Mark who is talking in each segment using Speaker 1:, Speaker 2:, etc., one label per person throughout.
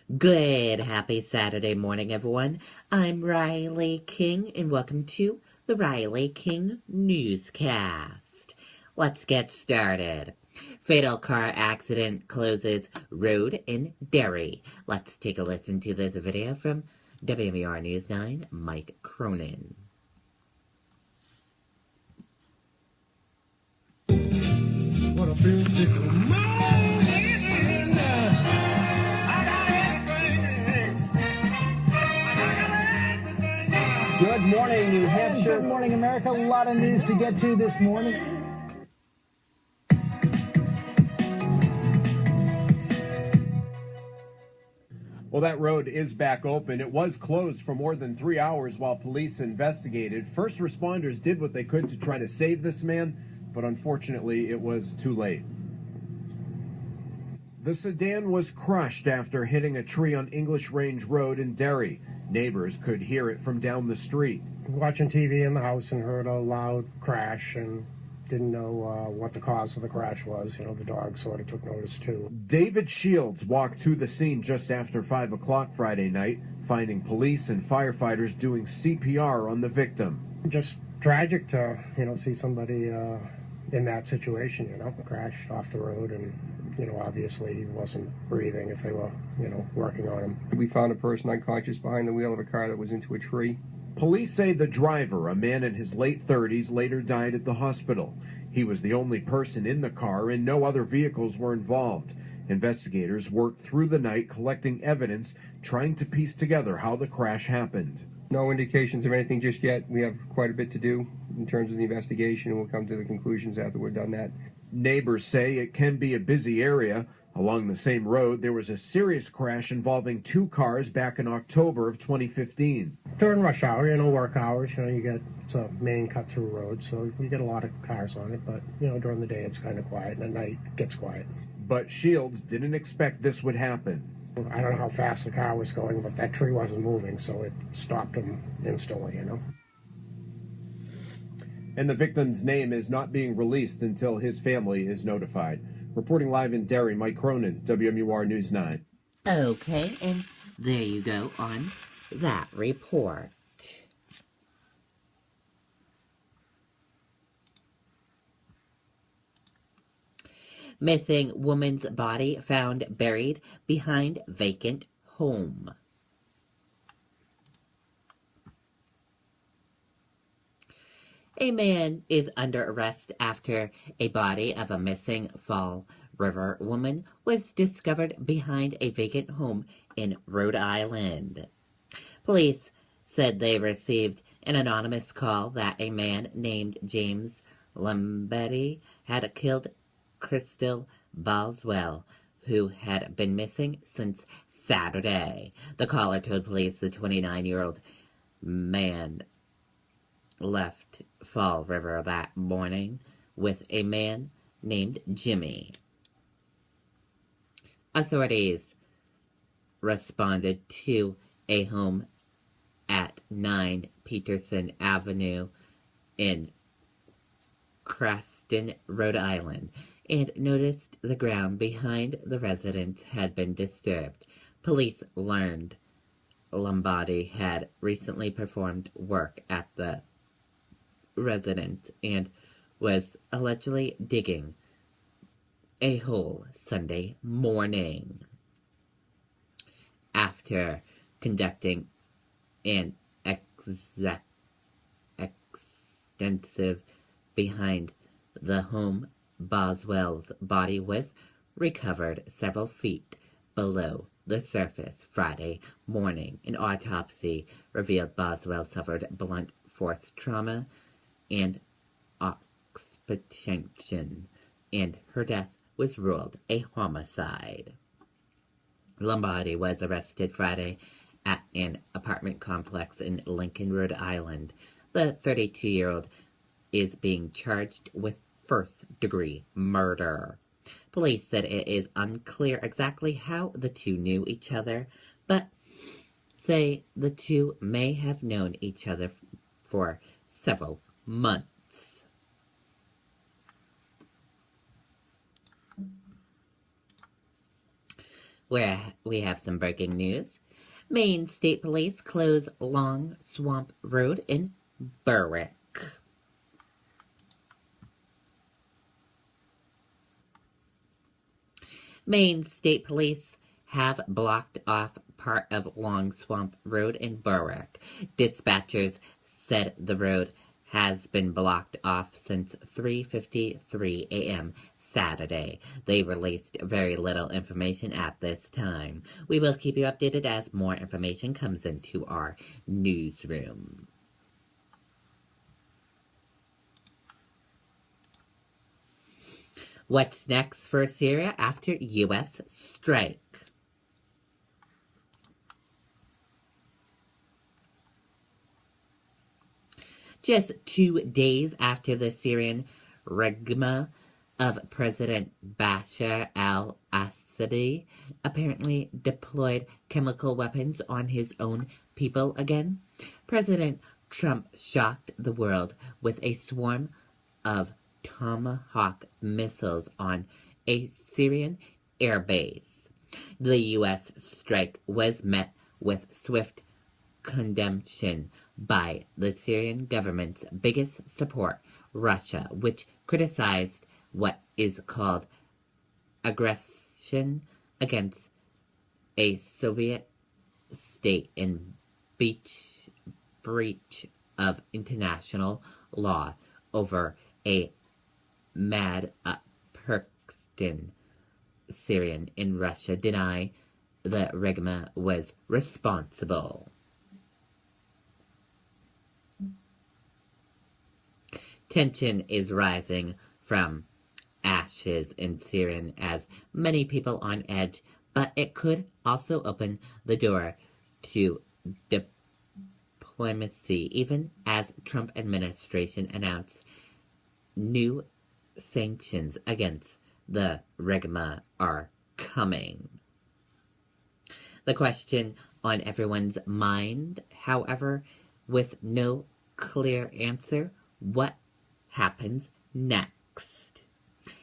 Speaker 1: Good, happy Saturday morning, everyone. I'm Riley King, and welcome to the Riley King Newscast. Let's get started. Fatal car accident closes road in Derry. Let's take a listen to this video from WMUR News 9, Mike Cronin.
Speaker 2: What a beautiful morning.
Speaker 3: Good morning, New Hampshire.
Speaker 4: Good morning, America. A lot of news to get to this morning.
Speaker 5: Well, that road is back open. It was closed for more than 3 hours while police investigated. First responders did what they could to try to save this man, but unfortunately it was too late. The sedan was crushed after hitting a tree on English Range Road in Derry. Neighbors could hear it from down the street.
Speaker 6: Watching TV in the house and heard a loud crash and didn't know what the cause of the crash was. The dog sort of took notice too.
Speaker 5: David Shields walked to the scene just after 5 o'clock Friday night, finding police and firefighters doing CPR on the victim.
Speaker 6: Just tragic to, see somebody in that situation, crashed off the road and, obviously he wasn't breathing if they were, working on him.
Speaker 3: We found a person unconscious behind the wheel of a car that was into a tree.
Speaker 5: Police say the driver, a man in his late 30s, later died at the hospital. He was the only person in the car and no other vehicles were involved. Investigators worked through the night collecting evidence, trying to piece together how the crash happened.
Speaker 3: No indications of anything just yet. We have quite a bit to do in terms of the investigation, and we'll come to the conclusions after we're done that.
Speaker 5: Neighbors say it can be a busy area. Along the same road, there was a serious crash involving two cars back in October of 2015.
Speaker 6: During rush hour, work hours, it's a main cut-through road, so you get a lot of cars on it, but, during the day it's kind of quiet, and at night it gets quiet.
Speaker 5: But Shields didn't expect this would happen.
Speaker 6: I don't know how fast the car was going, but that tree wasn't moving, so it stopped him instantly,
Speaker 5: And the victim's name is not being released until his family is notified. Reporting live in Derry, Mike Cronin, WMUR News 9.
Speaker 1: Okay, and there you go on that report. Missing woman's body found buried behind vacant home. A man is under arrest after a body of a missing Fall River woman was discovered behind a vacant home in Rhode Island. Police said they received an anonymous call that a man named James Lambetti had killed Crystal Boswell, who had been missing since Saturday. The caller told police the 29-year-old man left Fall River that morning with a man named Jimmy. Authorities responded to a home at 9 Peterson Avenue in Cranston, Rhode Island, and noticed the ground behind the residence had been disturbed. Police learned Lombardi had recently performed work at the residence and was allegedly digging a hole Sunday morning. After conducting an extensive behind the home, Boswell's body was recovered several feet below the surface Friday morning. An autopsy revealed Boswell suffered blunt force trauma and asphyxiation, and her death was ruled a homicide. Lombardi was arrested Friday at an apartment complex in Lincoln, Rhode Island. The 32-year-old is being charged with first-degree murder. Police said it is unclear exactly how the two knew each other, but say the two may have known each other for several months. where we have some breaking news. Maine State Police close Long Swamp Road in Berwick. Maine State Police have blocked off part of Long Swamp Road in Berwick. Dispatchers said the road has been blocked off since 3:53 a.m. Saturday. They released very little information at this time. We will keep you updated as more information comes into our newsroom. What's next for Syria after U.S. strike? Just 2 days after the Syrian regime of President Bashar al-Assad apparently deployed chemical weapons on his own people again, President Trump shocked the world with a swarm of Tomahawk missiles on a Syrian airbase. The U.S. strike was met with swift condemnation by the Syrian government's biggest support, Russia, which criticized what is called aggression against a Soviet state in breach of international law over a mad person. Syrian in Russia deny the regime was responsible. Tension is rising from ashes in Syria as many people on edge, but it could also open the door to diplomacy, even as Trump administration announced new sanctions against the regime are coming. The question on everyone's mind, however, with no clear answer, what happens next?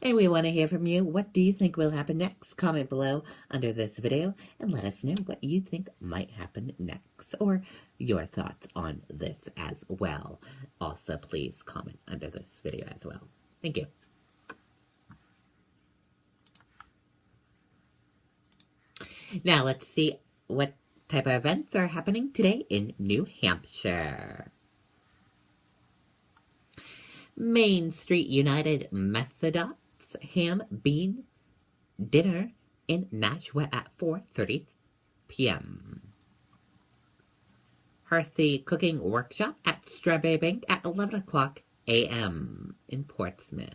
Speaker 1: And we want to hear from you. What do you think will happen next? Comment below under this video and let us know what you think might happen next, or your thoughts on this as well. Also, please comment under this video as well. Thank you. Now let's see what type of events are happening today in New Hampshire. Main Street United Methodist's Ham Bean Dinner in Nashua at 4:30 p.m. Hearthy Cooking Workshop at Strawberry Bank at 11 o'clock a.m. in Portsmouth.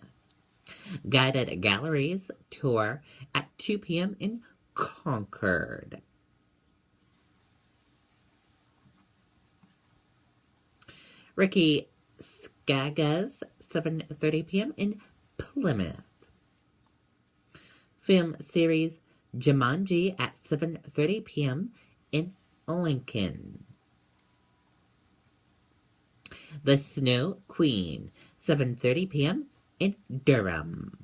Speaker 1: Guided Galleries Tour at 2 p.m. in Concord. Ricky Skaggs, 7:30 p.m. in Plymouth. Film series Jumanji at 7:30 p.m. in Lincoln. The Snow Queen, 7:30 p.m. in Durham.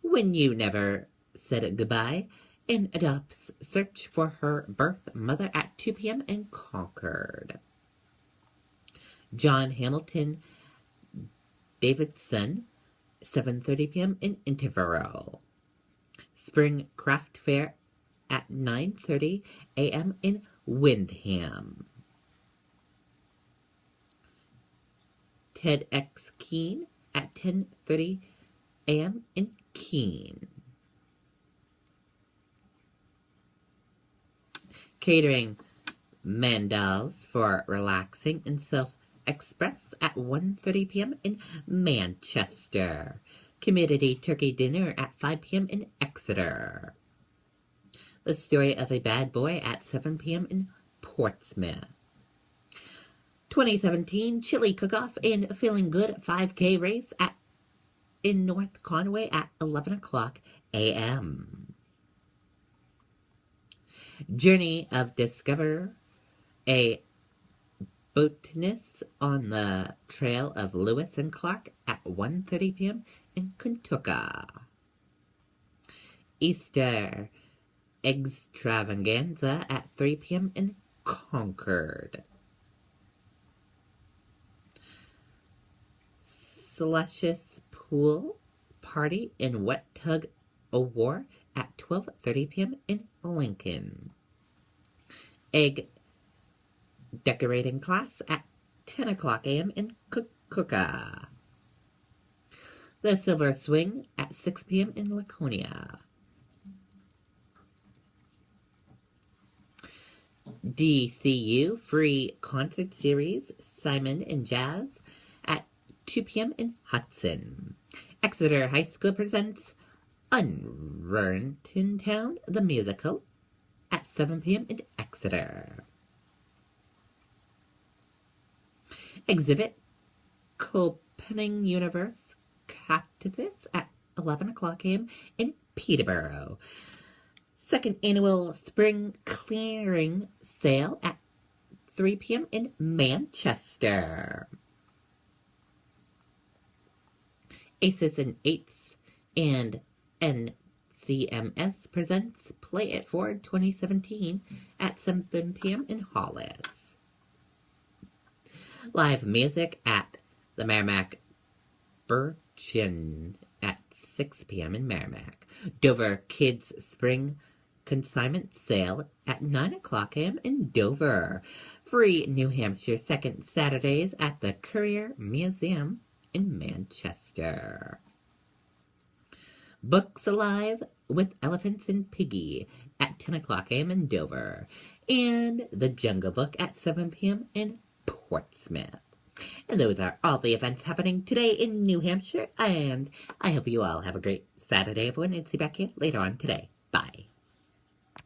Speaker 1: When You Never Said Goodbye in Adopt's Search for Her Birth Mother at 2 p.m. in Concord. John Hamilton Davidson, 7:30 p.m. in Intervale. Spring Craft Fair at 9:30 a.m. in Windham. TEDx Keene at 10:30 a.m. in Keene. Catering Mandals for Relaxing and Self-Express at 1:30 p.m. in Manchester. Community Turkey Dinner at 5 p.m. in Exeter. The Story of a Bad Boy at 7 p.m. in Portsmouth. 2017 Chili Cook-Off and Feeling Good 5K Race in North Conway at 11 o'clock a.m. Journey of Discover, a botanist on the trail of Lewis and Clark at 1:30 p.m. in Kentucky. Easter Extravaganza at 3 p.m. in Concord. Slushous Pool Party in Wet Tug of War at 12:30 p.m. in Lincoln. Egg Decorating Class at 10 o'clock a.m. in Kukuka. The Silver Swing at 6 p.m. in Laconia. DCU Free Concert Series Simon and Jazz at 2 p.m. in Hudson. Exeter High School presents Unwritten Town, the musical, at 7 p.m. in Exeter. Exhibit Copenhagen Universe Cactuses at 11 o'clock a.m. in Peterborough. Second annual spring clearing sale at 3 p.m. in Manchester. Aces and Eights and NCMS presents Play It Forward 2017 at 7 p.m. in Hollis. Live music at the Merrimack Virgin at 6 p.m. in Merrimack. Dover Kids Spring Consignment Sale at 9 o'clock a.m. in Dover. Free New Hampshire Second Saturdays at the Courier Museum in Manchester. Books Alive with Elephants and Piggy at 10 o'clock a.m. in Dover. And The Jungle Book at 7 p.m. in Portsmouth. And those are all the events happening today in New Hampshire. And I hope you all have a great Saturday, everyone, and see you back here later on today. Bye.